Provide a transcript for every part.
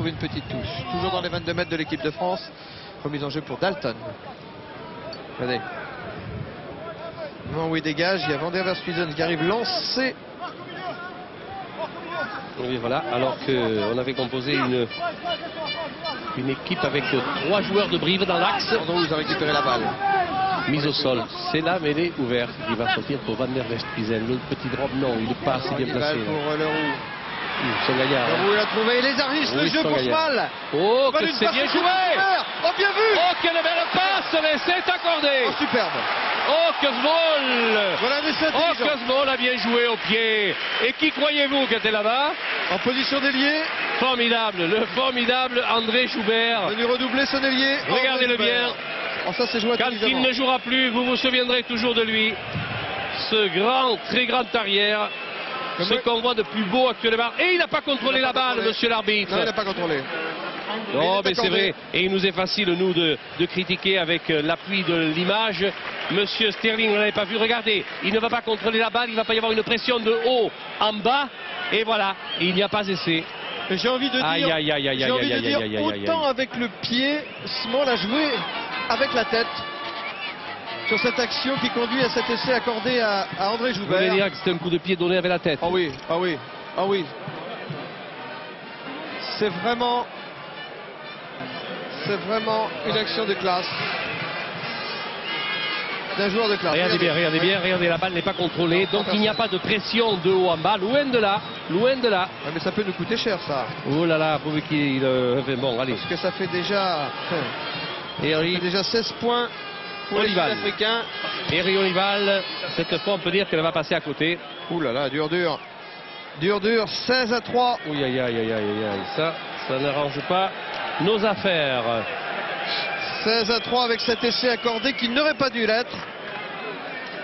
trouver une petite touche. Toujours dans les 22 mètres de l'équipe de France. Remise en jeu pour Dalton. Regardez. Au moment où il dégage, il y a Van der Verstuyzen qui arrive lancé. Oui, voilà, alors qu'on avait composé une équipe avec 3 joueurs de Brive dans l'axe. Pardon, vous avez récupéré la balle. Mise au sol, c'est la mêlée ouverte qui va sortir pour Van der Verstuyzen. Le petit drop, non, il est pas assez bien placé. Pour Leroux. Son gaillard. Leroux, il a trouvé, il lézardise le jeu pour Schmal. Oh, que c'est bien joué! Oh, bien vu! Oh, quelle belle passe, mais c'est accordé! Oh, superbe! Oh, que Small! Voilà des Oh, que Small a bien joué au pied! Et qui croyez-vous qui était là-bas? En position d'ailier. Formidable, le formidable André Joubert. Venu redoubler son ailier. Regardez-le bien. Oh, ça, c'est joué quand il ne jouera plus, vous vous souviendrez toujours de lui. Ce grand, très grand arrière. Ce qu'on voit de plus beau actuellement. Et il n'a pas contrôlé la balle, monsieur l'arbitre. Non, il n'a pas contrôlé. Non, mais c'est vrai. Et il nous est facile, nous, de critiquer avec l'appui de l'image. Monsieur Sterling, vous n'avez pas vu. Regardez, il ne va pas contrôler la balle. Il ne va pas y avoir une pression de haut en bas. Et voilà, il n'y a pas essai. J'ai envie de dire, autant avec le pied, Small a joué avec la tête sur cette action qui conduit à cet essai accordé à André Joubert. Vous voulez dire que c'était un coup de pied donné avec la tête? Ah oui, ah oui, ah oui. C'est vraiment une action de classe. D'un joueur de classe. Regardez bien, regardez, la balle n'est pas contrôlée, donc il n'y a pas de pression de haut en bas, loin de là, loin de là. Ouais, mais ça peut nous coûter cher, ça. Oh là là, pour qu'il bon, allez. Parce que ça fait déjà, ça fait déjà 16 points pour les Sud-Africains. Et Rionival, cette fois on peut dire qu'elle va passer à côté. Ouh là là, dur, 16-3. Oui, aïe, ça n'arrange pas nos affaires. 16-3 avec cet essai accordé qui n'aurait pas dû l'être.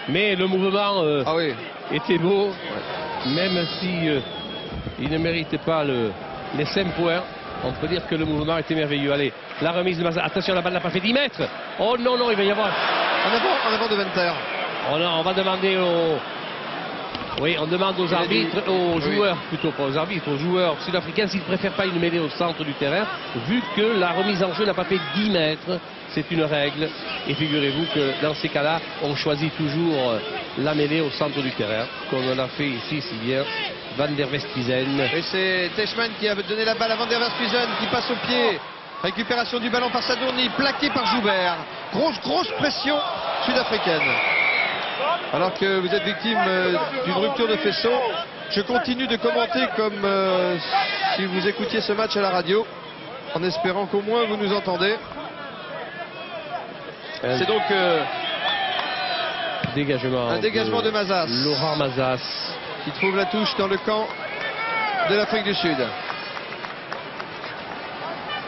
Mais le mouvement était beau, même si il ne méritait pas les 5 points. On peut dire que le mouvement était merveilleux. Allez, la remise de Mazas. Attention, la balle n'a pas fait 10 mètres. Oh non, il va y avoir... En avant de Venter. On va demander aux... Oui, on demande aux arbitres, aux joueurs, plutôt pas aux arbitres, aux joueurs sud-africains s'ils ne préfèrent pas une mêlée au centre du terrain, vu que la remise en jeu n'a pas fait 10 mètres. C'est une règle. Et figurez-vous que dans ces cas-là, on choisit toujours la mêlée au centre du terrain, comme on a fait ici, si bien Van der Verstuyzen. Et c'est Teichmann qui a donné la balle à Van der Verstuyzen, qui passe au pied. Récupération du ballon par Sadourny, plaqué par Joubert. Grosse pression sud-africaine. Alors que vous êtes victime d'une rupture de faisceau, je continue de commenter comme si vous écoutiez ce match à la radio, en espérant qu'au moins vous nous entendez. C'est donc un dégagement de Mazas. Laurent Mazas. Qui trouve la touche dans le camp de l'Afrique du Sud.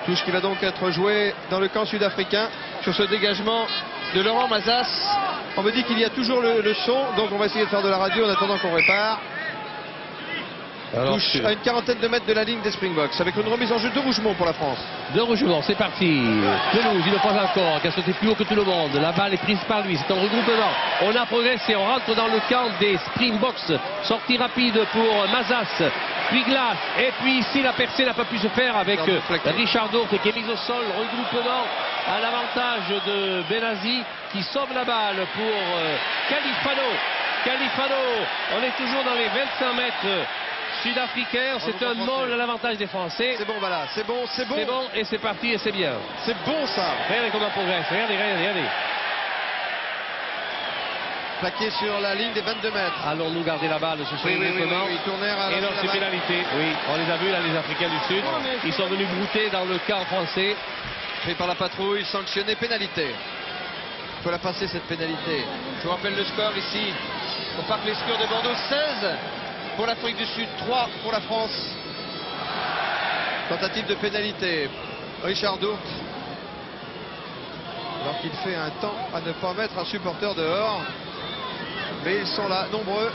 Touche qui va donc être jouée dans le camp sud-africain sur ce dégagement de Laurent Mazas. On me dit qu'il y a toujours le son, donc on va essayer de faire de la radio en attendant qu'on répare. Alors, touche à une quarantaine de mètres de la ligne des Springboks, avec une remise en jeu de Rougemont pour la France. De Rougemont, c'est parti. Pelouse, il ne pas encore, qui a sauté plus haut que tout le monde. La balle est prise par lui, c'est un regroupement. On a progressé, on rentre dans le camp des Springboks. Sortie rapide pour Mazas, puis Glass. Et puis ici, la percée n'a pas pu se faire avec Richard Dorte qui est mis au sol. Regroupement à l'avantage de Benazi qui sauve la balle pour Califano. On est toujours dans les 25 mètres sud-africain, c'est un molle à l'avantage des Français. C'est bon, voilà, c'est bon. C'est bon et c'est parti et c'est bien. C'est bon ça. Regardez comment on progresse, regardez. Plaqué sur la ligne des 22 mètres. Allons-nous garder la balle ce soir? Oui, et non, c'est pénalité. Oui, on les a vus là, les Africains du Sud. Ils sont venus brouter dans le camp français. Pris par la patrouille, sanctionné, pénalité. Il faut la passer cette pénalité. Je vous rappelle le score ici. Au Parc Lescure de Bordeaux, 16 pour l'Afrique du Sud, 3 pour la France. Tentative de pénalité. Richard Dourte. Alors qu'il fait un temps à ne pas mettre un supporter dehors. Mais ils sont là, nombreux,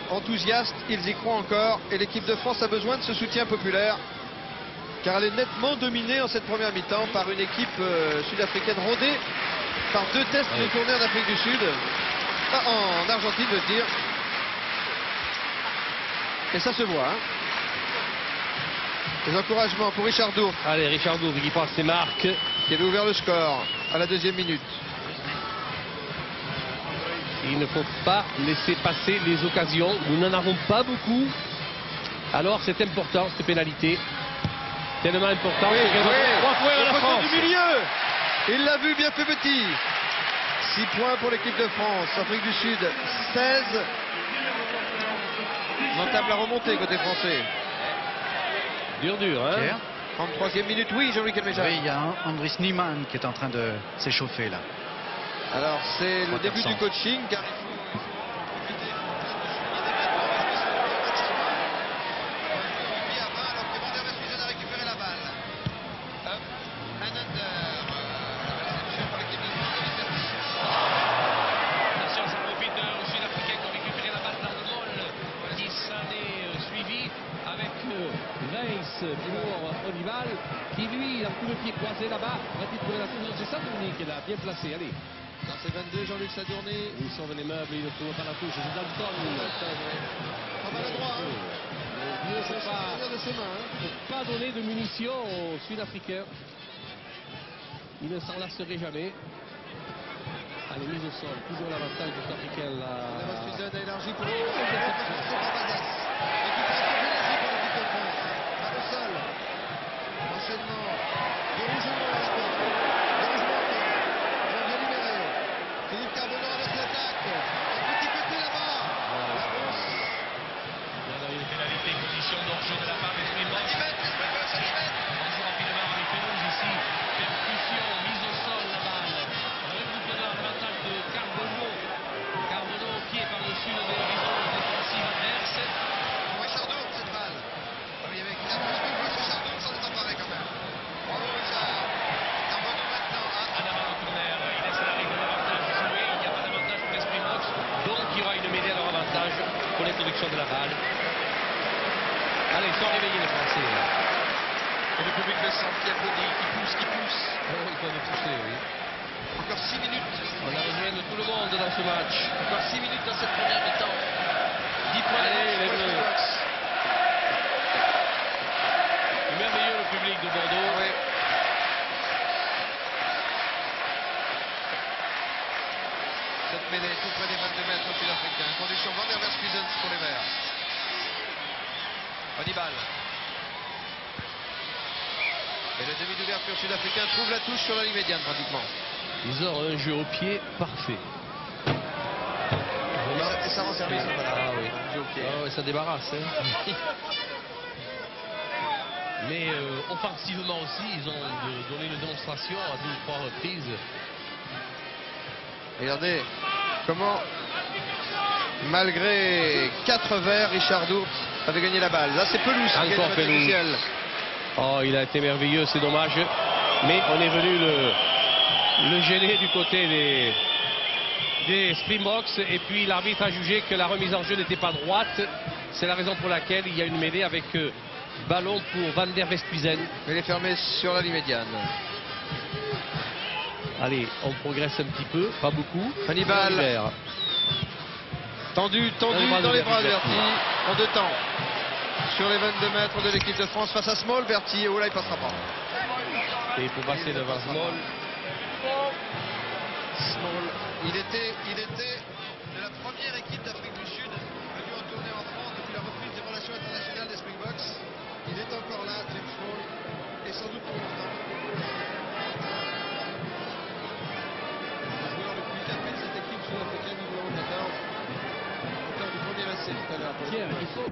enthousiastes, ils y croient encore. Et l'équipe de France a besoin de ce soutien populaire. Car elle est nettement dominée en cette première mi-temps par une équipe sud-africaine rondée par 2 tests de tournée en Afrique du Sud. En Argentine, je veux dire. Et ça se voit. Les encouragements pour Richard Dourte, Allez, Richard Dourte qui passe ses marques. qui avait ouvert le score à la 2e minute. Il ne faut pas laisser passer les occasions. Nous n'en avons pas beaucoup. Alors c'est important cette pénalité. Tellement important. Oui, que 3 points à la le poteau France. du milieu. Il l'a vu, bien fait petit. 6 points pour l'équipe de France. Afrique du Sud, 16. On entame la remontée côté français. Dur, hein. Pierre 33e minute, oui, Jean-Louis Calmeja. Oui, il y a Andris Niemann qui est en train de s'échauffer là. Alors, c'est le 300. début du coaching, car il faut éviter alors que Van der Westhuizen a récupéré la balle. Hop, un under. La réception pour l'équipe de France. Attention, ça profite aux Sud-Africains qui ont récupéré la balle dans le molle. Qui s'en est suivi avec Weiss pour Olival, qui lui, a un coup de pied croisé là-bas, va-t-il trouver la touche? C'est Sadourny qui l'a bien placé. Allez. Dans ces 22, Jean-Luc Sadourny. Il sauve les meubles, il ne trouve pas la touche. C'est Dalton. Pas maladroit, hein. Il ne C'est faut pas, de ses mains. Hein. pas donner de munitions aux Sud-Africains. Il ne s'en lasserait jamais. Allez, mise au sol. Toujours l'avantage du Sud-Africain. Van der Westhuizen a élargi pour Récupération Récupération par Mazas. Récupération pénalty pour l'équipe de France. Balle au sol. Enchaînement. De rouge au noir à la porte. De rouge au noir. Ils ont bien libéré. Philippe Carbonneau avec l'attaque. Un petit là-bas. La France. Il y a une pénalité, condition d'hors-jeu de la part des Springboks. À 10 mètres, les Springboks à 10 mètres. On joue rapidement avec Pelouse ici. Percussion, mise au sol la balle. Regroupement, l'avantage de Carbonneau. Carbonneau qui est par-dessus le horizon défensif adverse. Pour Richard Dourte, cette balle. Ah oui, avec un petit peu plus Richard Dourte, ça s'est emparé quand même. Bravo Richard. Carbonneau maintenant. En avant le corner, il laisse la règle de l'avantage jouer. Il n'y a pas d'avantage pour les Springboks. Donc il y aura une mêlée à leur avantage pour l'introduction de la balle. Allez, ils sont réveillés les Français. Et le public le sent qui applaudit, qui pousse, qui pousse. Oh, ils peuvent pousser, oui. Encore 6 minutes. On a besoin de tout le monde dans ce match. Encore 6 minutes dans cette première mi-temps. 10 points Allez, d'avance les pour les Bleus. Springboks. C'est merveilleux le public de Bordeaux. Oui. Cette mêlée tout près des 22 mètres sud-africains. Conduction Van der Westhuizen pour les Verts. Hannibal. Et le demi d'ouverture sud-africain trouve la touche sur la ligne médiane pratiquement. Ils ont un jeu au pied parfait. Et ça rend service. Ah oui. Jeu au pied. Ah ouais, ça débarrasse. Hein. Mais offensivement aussi, ils ont donné une démonstration à 2 ou 3 reprises. Regardez comment, malgré 4 verts, Richard Dourte avait gagné la balle. Là, c'est Pelouse qui gagne Encore le match Pelouse. initial. Oh, il a été merveilleux, c'est dommage. Mais on est venu le gêner du côté des Springboks. Et puis l'arbitre a jugé que la remise en jeu n'était pas droite. C'est la raison pour laquelle il y a une mêlée avec ballon pour Van der Westhuizen. Elle est fermée sur la ligne médiane. Allez, on progresse un petit peu, pas beaucoup. Hannibal. Vert. Tendu dans les bras de Verti en 2 temps. Sur les 22 mètres de l'équipe de France face à Small. Verti, oh là, il passera pas. Et pour passer devant Small. Small. Il était de la première équipe d'Afrique du Sud venue en tournée en France depuis la reprise des relations internationales des Springboks. Il est encore là, James Small, et sans doute pour longtemps. Le joueur le plus capé de cette équipe sud-africaine, numéro 14. Auteur du premier essai tout à l'heure. Pierre, il faut...